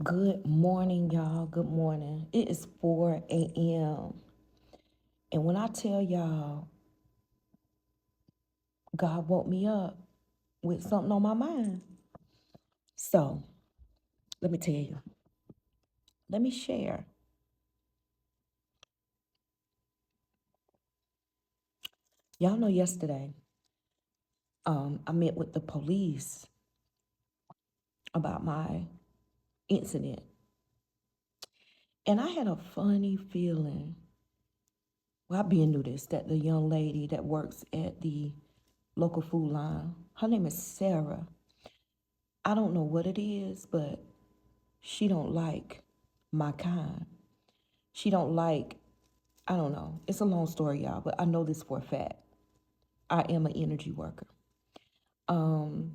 Good morning, y'all. Good morning. It is 4 a.m. And when I tell y'all, God woke me up with something on my mind. So let me tell you, let me share. Y'all know yesterday, I met with the police about my incident. And I had a funny feeling. Well, I been knew this, that the young lady that works at the local food line, her name is Sarah. I don't know what it is, but she don't like my kind. She don't like, I don't know. It's a long story, y'all, but I know this for a fact. I am an energy worker. Um,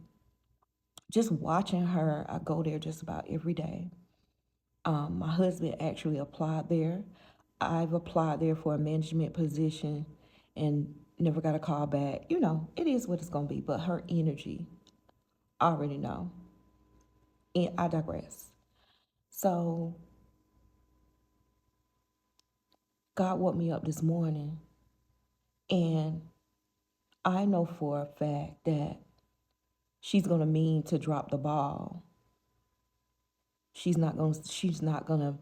just watching her, I go there just about every day. My husband actually applied there. I've applied there for a management position and never got a call back. You know, it is what it's gonna be, but her energy, I already know. And I digress. So God woke me up this morning and I know for a fact that she's gonna mean to drop the ball. She's not gonna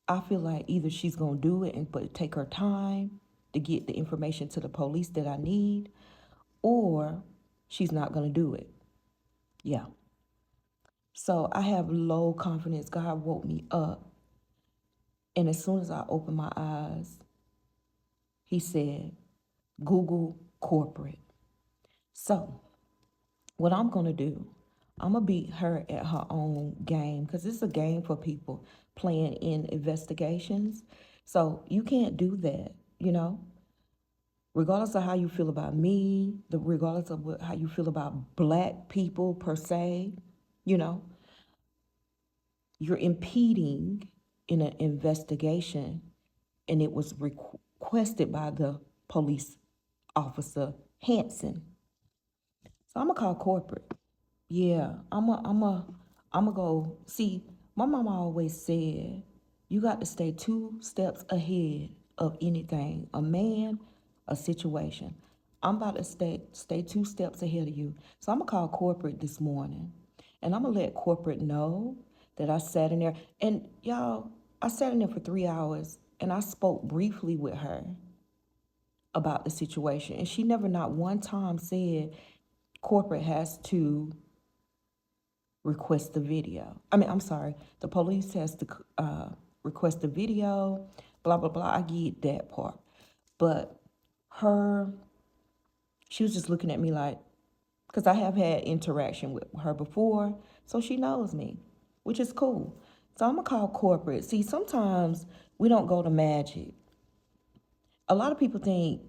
I feel like either she's gonna do it and but take her time to get the information to the police that I need, or she's not gonna do it. Yeah. So I have low confidence. God woke me up. And as soon as I opened my eyes, he said, Google corporate. So what I'm gonna do, I'm gonna beat her at her own game because it's a game for people playing in investigations. So you can't do that, you know. Regardless of how you feel about me, regardless of how you feel about black people per se, you know, you're impeding in an investigation, and it was requested by the police officer Hanson. So I'm gonna call corporate. Yeah, I'm a go. See, my mama always said, you got to stay two steps ahead of anything, a man, a situation. I'm about to stay two steps ahead of you. So I'm gonna call corporate this morning, and I'm gonna let corporate know that I sat in there. And y'all, I sat in there for 3 hours, and I spoke briefly with her about the situation, and she never, not one time, said corporate has to request the video. I'm sorry, the police has to request the video, blah, blah, blah. I get that part. But her, she was just looking at me like, because I have had interaction with her before, so she knows me, which is cool. So I'm going to call corporate. See, sometimes we don't go to magic. A lot of people think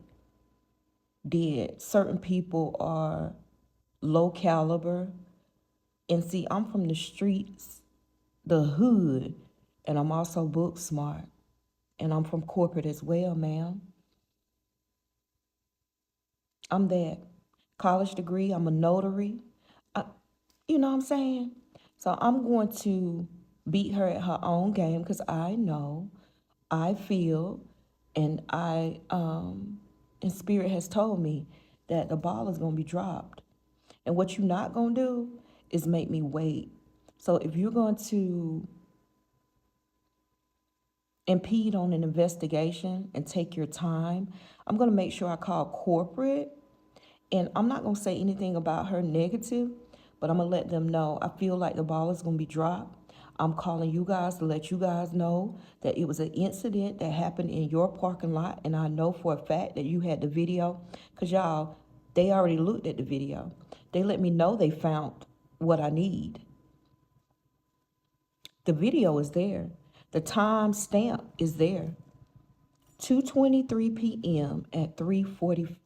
that certain people are low caliber. And see, I'm from the streets, the hood, and I'm also book smart. And I'm from corporate as well, ma'am. I'm that. College degree, I'm a notary. I, you know what I'm saying? So I'm going to beat her at her own game because I know, I feel, and Spirit has told me that the ball is going to be dropped. And what you're not going to do is make me wait. So if you're going to impede on an investigation and take your time, I'm going to make sure I call corporate. And I'm not going to say anything about her negative, but I'm going to let them know I feel like the ball is going to be dropped. I'm calling you guys to let you guys know that it was an incident that happened in your parking lot. And I know for a fact that you had the video because y'all, they already looked at the video. They let me know they found what I need. The video is there. The time stamp is there. 2:23 p.m. at 3:40,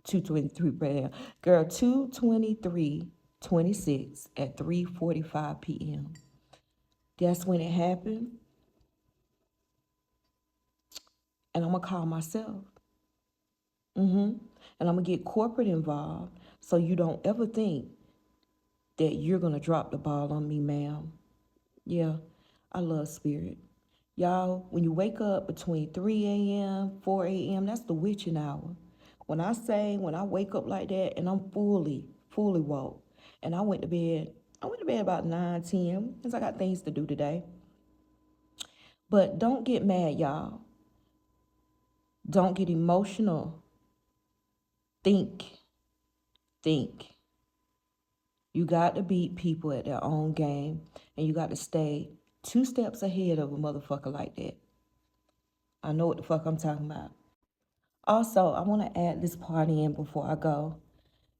2:23 p.m. Girl, 2:23:26 at 3:45 p.m. That's when it happened. And I'm gonna call myself. And I'm gonna get corporate involved so you don't ever think that you're gonna drop the ball on me, ma'am. Yeah. I love spirit. Y'all, when you wake up between 3 a.m., 4 a.m., that's the witching hour. When I wake up like that and I'm fully woke, and I went to bed about 9, 10, because I got things to do today. But don't get mad, y'all. Don't get emotional. Think, think. You got to beat people at their own game, and you got to stay 2 steps ahead of a motherfucker like that. I know what the fuck I'm talking about. Also, I want to add this part in before I go.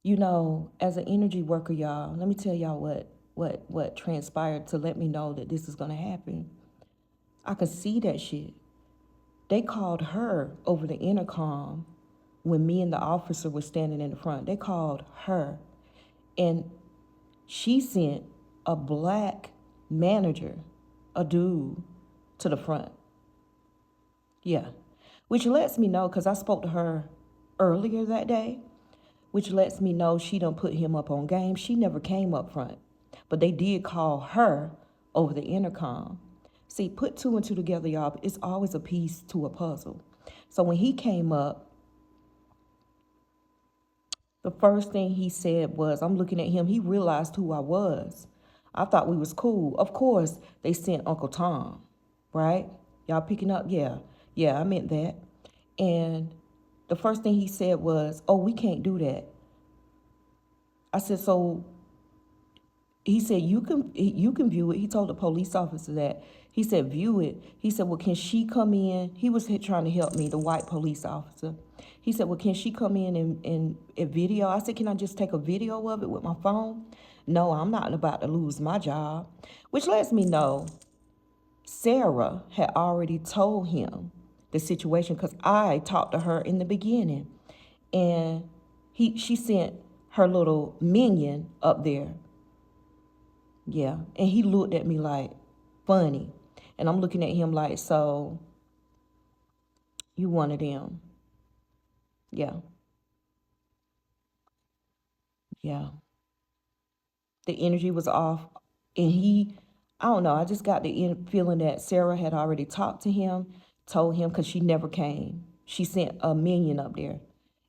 You know, as an energy worker, y'all, let me tell y'all what transpired to let me know that this is gonna happen. I could see that shit. They called her over the intercom when me and the officer were standing in the front. They called her, and she sent a black manager, a dude, to the front. Yeah. Which lets me know, because I spoke to her earlier that day, which lets me know she done put him up on game. She never came up front. But they did call her over the intercom. See, put two and two together, y'all. It's always a piece to a puzzle. So when he came up, the first thing he said was, I'm looking at him, he realized who I was. I thought we was cool. Of course, they sent Uncle Tom, right? Y'all picking up? Yeah. Yeah, I meant that. And the first thing he said was, oh, we can't do that. I said, so he said, you can view it. He told the police officer that. He said, view it. He said, well, can she come in? He was trying to help me, the white police officer. He said, well, can she come in and video? I said, can I just take a video of it with my phone? No, I'm not about to lose my job. Which lets me know Sarah had already told him the situation, because I talked to her in the beginning. And she sent her little minion up there. Yeah. And he looked at me like funny. And I'm looking at him like, so you one of them. Yeah. Yeah. The energy was off. And I don't know, I just got the feeling that Sarah had already talked to him, told him, because she never came. She sent a minion up there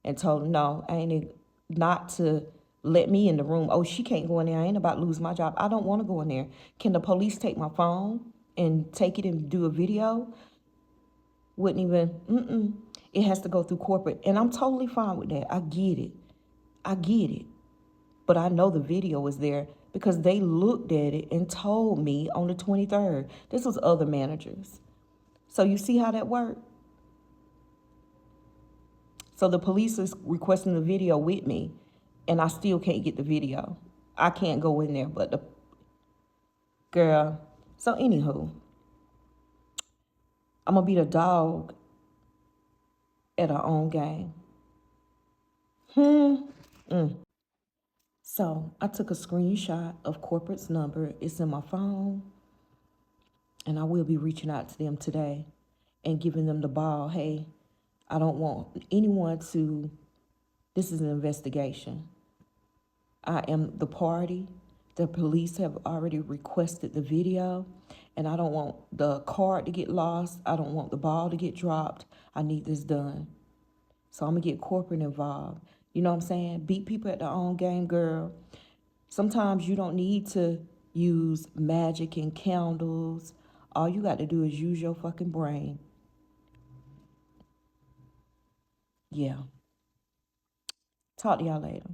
and told him, no, I ain't, not to let me in the room. Oh, she can't go in there. I ain't about to lose my job. I don't want to go in there. Can the police take my phone and take it and do a video? Wouldn't even, it has to go through corporate. And I'm totally fine with that. I get it. I get it. But I know the video was there because they looked at it and told me on the 23rd. This was other managers. So you see how that worked? So the police is requesting the video with me, and I still can't get the video. I can't go in there, but the girl. So anywho, I'm gonna be the dog at our own game. So I took a screenshot of corporate's number. It's in my phone. And I will be reaching out to them today and giving them the ball. Hey, I don't want anyone to, this is an investigation. I am the party. The police have already requested the video, and I don't want the card to get lost. I don't want the ball to get dropped. I need this done. So I'm gonna get corporate involved. You know what I'm saying? Beat people at their own game, girl. Sometimes you don't need to use magic and candles. All you got to do is use your fucking brain. Yeah. Talk to y'all later.